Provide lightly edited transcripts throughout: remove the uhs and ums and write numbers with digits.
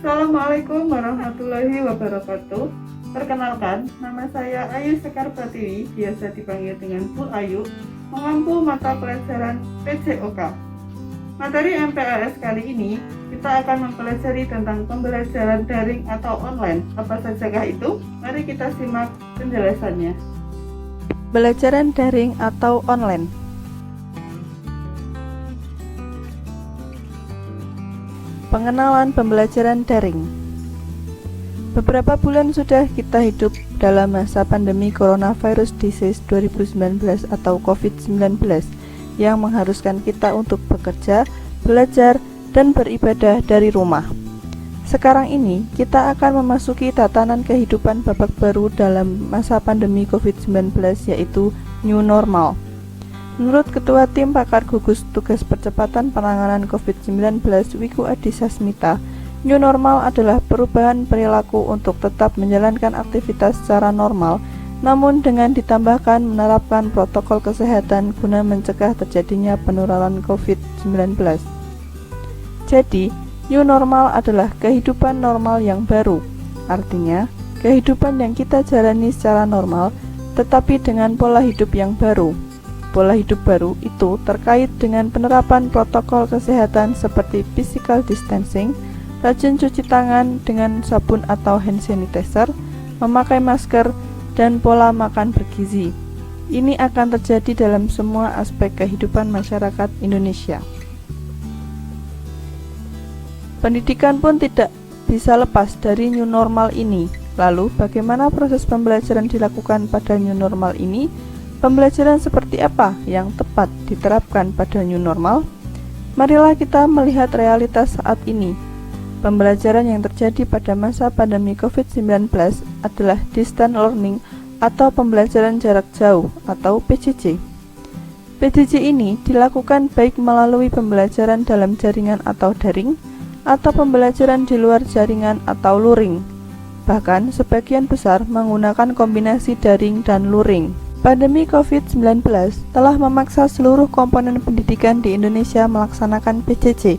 Assalamualaikum warahmatullahi wabarakatuh. Perkenalkan, nama saya Ayu Sekar Pratiwi, biasa dipanggil dengan Bu Ayu, mengampu mata pelajaran PJOK. Materi MPLS kali ini, kita akan mempelajari tentang pembelajaran daring atau online. Apa sajakah itu? Mari kita simak penjelasannya. Pembelajaran daring atau online. Pengenalan pembelajaran daring. Beberapa bulan sudah kita hidup dalam masa pandemi coronavirus disease 2019 atau COVID-19 yang mengharuskan kita untuk bekerja, belajar, dan beribadah dari rumah. Sekarang ini, kita akan memasuki tatanan kehidupan babak baru dalam masa pandemi COVID-19 yaitu New Normal. Menurut Ketua Tim Pakar Gugus Tugas Percepatan Penanganan COVID-19 Wiku Adhisa Smita, New Normal adalah perubahan perilaku untuk tetap menjalankan aktivitas secara normal, namun dengan ditambahkan menerapkan protokol kesehatan guna mencegah terjadinya penularan COVID-19. Jadi, New Normal adalah kehidupan normal yang baru, artinya kehidupan yang kita jalani secara normal, tetapi dengan pola hidup yang baru. Pola hidup baru itu terkait dengan penerapan protokol kesehatan seperti physical distancing, rajin cuci tangan dengan sabun atau hand sanitizer, memakai masker, dan pola makan bergizi. Ini akan terjadi dalam semua aspek kehidupan masyarakat Indonesia. Pendidikan pun tidak bisa lepas dari new normal ini. Lalu, bagaimana proses pembelajaran dilakukan pada new normal ini? Pembelajaran seperti apa yang tepat diterapkan pada new normal? Marilah kita melihat realitas saat ini. Pembelajaran yang terjadi pada masa pandemi COVID-19 adalah distance learning atau pembelajaran jarak jauh atau PJJ. PJJ ini dilakukan baik melalui pembelajaran dalam jaringan atau daring, atau pembelajaran di luar jaringan atau luring. Bahkan sebagian besar menggunakan kombinasi daring dan luring. Pandemi COVID-19 telah memaksa seluruh komponen pendidikan di Indonesia melaksanakan PJJ.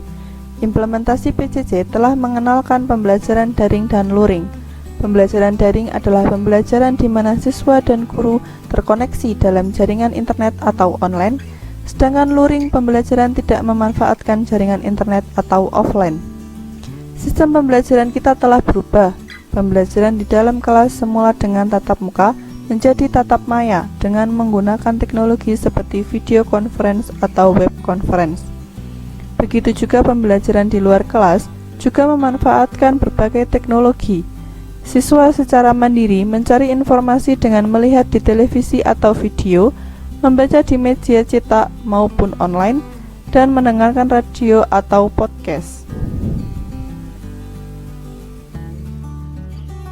Implementasi PJJ telah mengenalkan pembelajaran daring dan luring. Pembelajaran daring adalah pembelajaran di mana siswa dan guru terkoneksi dalam jaringan internet atau online, sedangkan luring pembelajaran tidak memanfaatkan jaringan internet atau offline. Sistem pembelajaran kita telah berubah. Pembelajaran di dalam kelas semula dengan tatap muka menjadi tatap maya dengan menggunakan teknologi seperti video conference atau web conference. Begitu juga pembelajaran di luar kelas juga memanfaatkan berbagai teknologi. Siswa secara mandiri mencari informasi dengan melihat di televisi atau video, membaca di media cetak maupun online, dan mendengarkan radio atau podcast.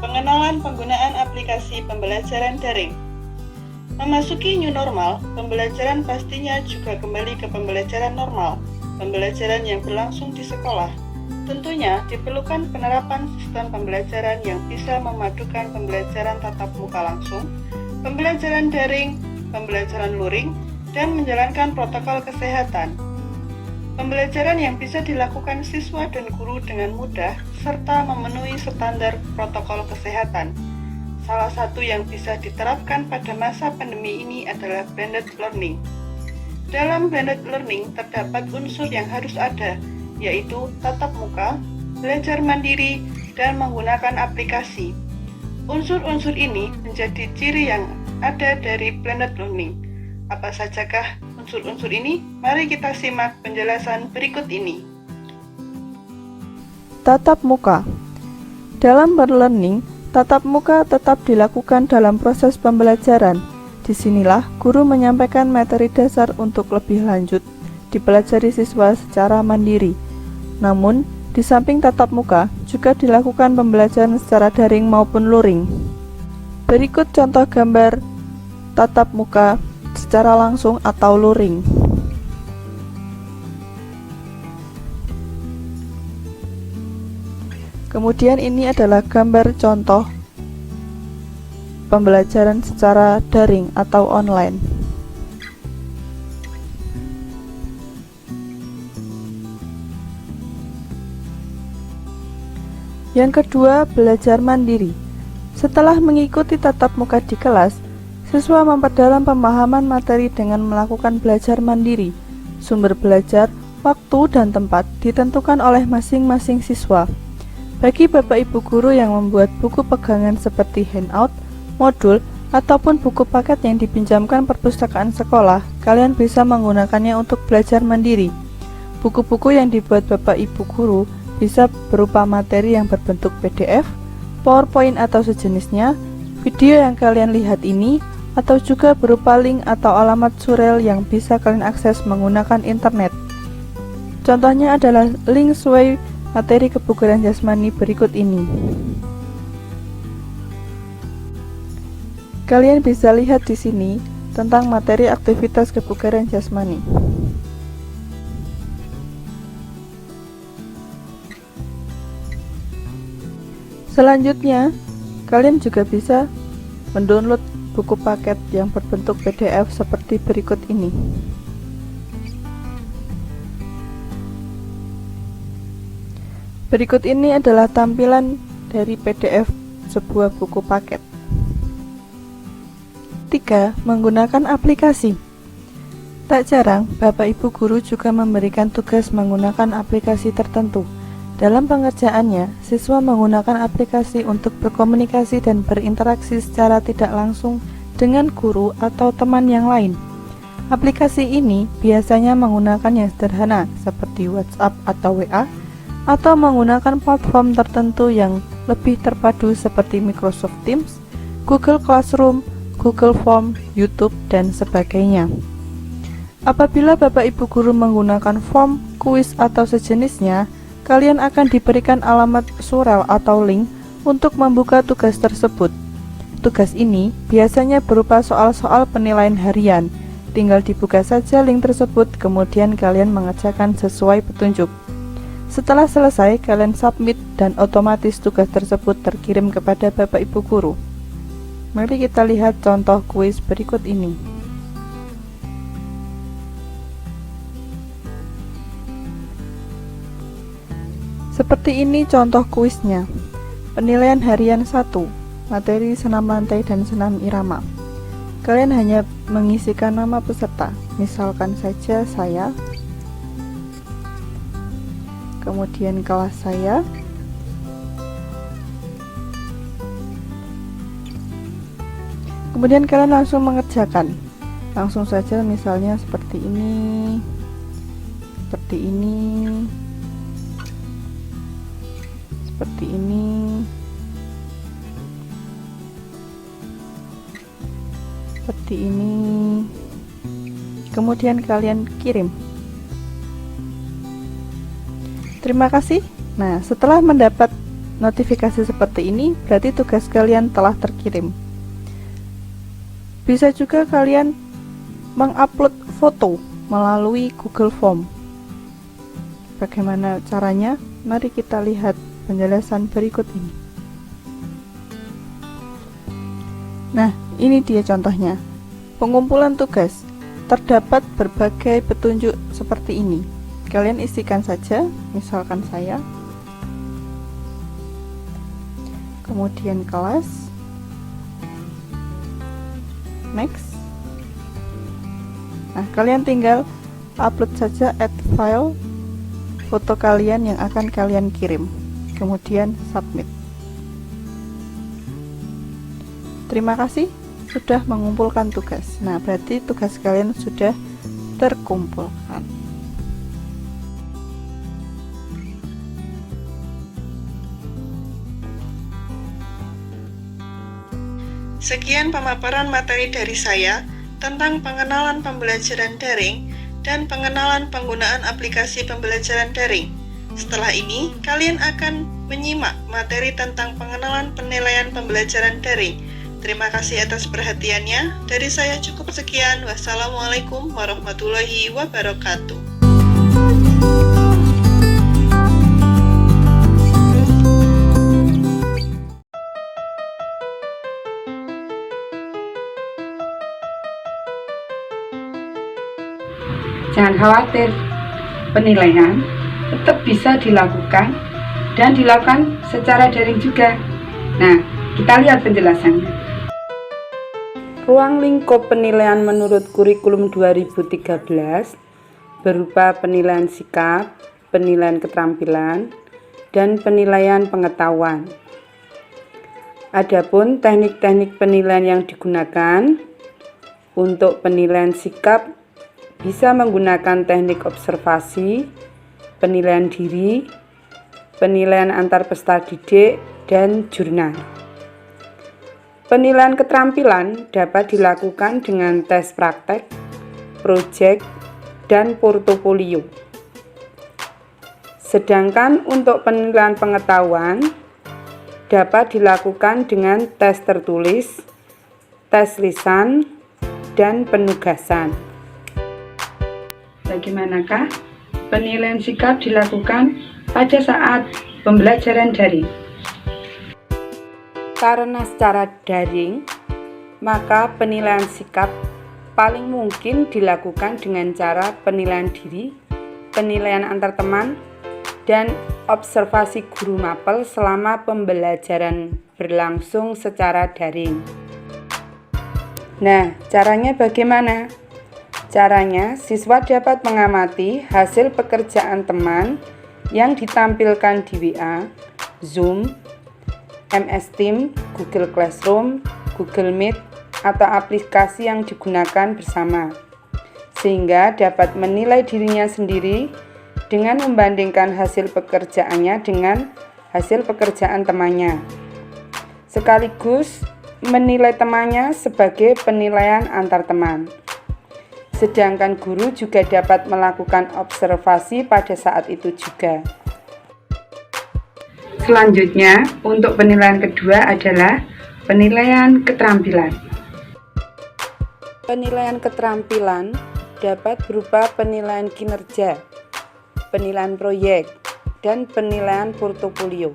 Pengenalan penggunaan aplikasi pembelajaran daring. Memasuki new normal, pembelajaran pastinya juga kembali ke pembelajaran normal, pembelajaran yang berlangsung di sekolah. Tentunya diperlukan penerapan sistem pembelajaran yang bisa memadukan pembelajaran tatap muka langsung, pembelajaran daring, pembelajaran luring, dan menjalankan protokol kesehatan. Pembelajaran yang bisa dilakukan siswa dan guru dengan mudah serta memenuhi standar protokol kesehatan. Salah satu yang bisa diterapkan pada masa pandemi ini adalah blended learning. Dalam blended learning terdapat unsur yang harus ada, yaitu tatap muka, belajar mandiri, dan menggunakan aplikasi. Unsur-unsur ini menjadi ciri yang ada dari blended learning. Apa sajakah unsur-unsur ini? Mari kita simak penjelasan berikut ini. Tatap muka. Dalam berlearning, tatap muka tetap dilakukan dalam proses pembelajaran. Disinilah guru menyampaikan materi dasar untuk lebih lanjut dipelajari siswa secara mandiri. Namun, di samping tatap muka, juga dilakukan pembelajaran secara daring maupun luring. Berikut contoh gambar tatap muka secara langsung atau luring. Kemudian ini adalah gambar contoh pembelajaran secara daring atau online. Yang kedua, belajar mandiri. Setelah mengikuti tatap muka di kelas, siswa memperdalam pemahaman materi dengan melakukan belajar mandiri. Sumber belajar, waktu, dan tempat ditentukan oleh masing-masing siswa. Bagi Bapak Ibu guru yang membuat buku pegangan seperti handout, modul, ataupun buku paket yang dipinjamkan perpustakaan sekolah, kalian bisa menggunakannya untuk belajar mandiri. Buku-buku yang dibuat Bapak Ibu guru bisa berupa materi yang berbentuk PDF, PowerPoint atau sejenisnya, video yang kalian lihat ini, atau juga berupa link atau alamat surel yang bisa kalian akses menggunakan internet. Contohnya adalah link sesuai materi kebugaran jasmani berikut ini. Kalian bisa lihat di sini tentang materi aktivitas kebugaran jasmani. Selanjutnya, kalian juga bisa mendownload buku paket yang berbentuk PDF seperti berikut ini. Berikut ini adalah tampilan dari PDF sebuah buku paket. 3. Menggunakan aplikasi. Tak jarang, Bapak Ibu guru juga memberikan tugas menggunakan aplikasi tertentu. Dalam pengerjaannya, siswa menggunakan aplikasi untuk berkomunikasi dan berinteraksi secara tidak langsung dengan guru atau teman yang lain. Aplikasi ini biasanya menggunakan yang sederhana seperti WhatsApp atau WA, atau menggunakan platform tertentu yang lebih terpadu seperti Microsoft Teams, Google Classroom, Google Form, YouTube, dan sebagainya. Apabila Bapak Ibu guru menggunakan form, kuis, atau sejenisnya, kalian akan diberikan alamat surel atau link untuk membuka tugas tersebut. Tugas ini biasanya berupa soal-soal penilaian harian. Tinggal dibuka saja link tersebut, kemudian kalian mengerjakan sesuai petunjuk. Setelah selesai, kalian submit dan otomatis tugas tersebut terkirim kepada Bapak Ibu guru. Mari kita lihat contoh kuis berikut ini. Seperti ini contoh kuisnya. Penilaian harian 1, materi senam lantai dan senam irama. Kalian hanya mengisikan nama peserta, misalkan saja saya, kemudian kelas saya, kemudian kalian langsung mengerjakan. Langsung saja misalnya seperti ini, seperti ini, seperti ini, seperti ini. Kemudian kalian kirim. Terima kasih. Nah, setelah mendapat notifikasi seperti ini, berarti tugas kalian telah terkirim. Bisa juga kalian mengupload foto melalui Google Form. Bagaimana caranya? Mari kita lihat penjelasan berikut ini. Nah, ini dia contohnya. Pengumpulan tugas. Terdapat berbagai petunjuk seperti ini. Kalian isikan saja, misalkan saya. Kemudian kelas. Next. Nah, kalian tinggal upload saja add file foto kalian yang akan kalian kirim. Kemudian submit. Terima kasih sudah mengumpulkan tugas. Nah, berarti tugas kalian sudah terkumpulkan. Sekian pemaparan materi dari saya tentang pengenalan pembelajaran daring dan pengenalan penggunaan aplikasi pembelajaran daring. Setelah ini, kalian akan menyimak materi tentang pengenalan penilaian pembelajaran daring. Terima kasih atas perhatiannya. Dari saya cukup sekian. Wassalamualaikum warahmatullahi wabarakatuh. Jangan khawatir, penilaian tetap bisa dilakukan dan dilakukan secara daring juga. Nah, kita lihat penjelasannya. Ruang lingkup penilaian menurut kurikulum 2013 berupa penilaian sikap, penilaian keterampilan, dan penilaian pengetahuan. Adapun teknik-teknik penilaian yang digunakan untuk penilaian sikap bisa menggunakan teknik observasi, penilaian diri, penilaian antar peserta didik, dan jurnal. Penilaian keterampilan dapat dilakukan dengan tes praktek, proyek, dan portofolio. Sedangkan untuk penilaian pengetahuan dapat dilakukan dengan tes tertulis, tes lisan, dan penugasan. Bagaimanakah penilaian sikap dilakukan pada saat pembelajaran daring? Karena secara daring, maka penilaian sikap paling mungkin dilakukan dengan cara penilaian diri, penilaian antar teman, dan observasi guru mapel selama pembelajaran berlangsung secara daring. Nah, caranya bagaimana? Caranya, siswa dapat mengamati hasil pekerjaan teman yang ditampilkan di WA, Zoom, MS Teams, Google Classroom, Google Meet, atau aplikasi yang digunakan bersama, sehingga dapat menilai dirinya sendiri dengan membandingkan hasil pekerjaannya dengan hasil pekerjaan temannya, sekaligus menilai temannya sebagai penilaian antar teman. Sedangkan guru juga dapat melakukan observasi pada saat itu juga. Selanjutnya, untuk penilaian kedua adalah penilaian keterampilan. Penilaian keterampilan dapat berupa penilaian kinerja, penilaian proyek, dan penilaian portofolio.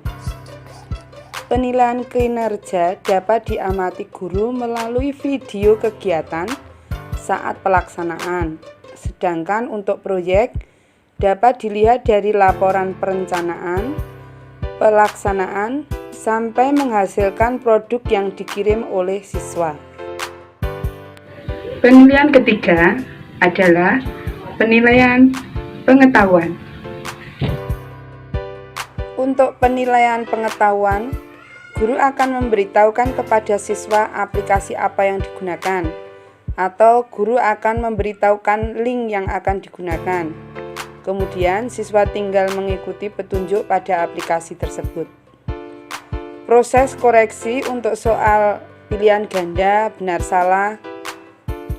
Penilaian kinerja dapat diamati guru melalui video kegiatan saat pelaksanaan, sedangkan untuk proyek dapat dilihat dari laporan perencanaan, pelaksanaan, sampai menghasilkan produk yang dikirim oleh siswa. Penilaian ketiga adalah penilaian pengetahuan. Untuk penilaian pengetahuan, guru akan memberitahukan kepada siswa aplikasi apa yang digunakan, atau guru akan memberitahukan link yang akan digunakan. Kemudian, siswa tinggal mengikuti petunjuk pada aplikasi tersebut. Proses koreksi untuk soal pilihan ganda, benar salah,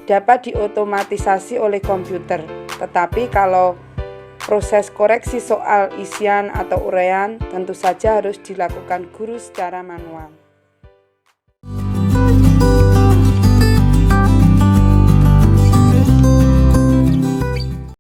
dapat diotomatisasi oleh komputer. Tetapi kalau proses koreksi soal isian atau uraian tentu saja harus dilakukan guru secara manual.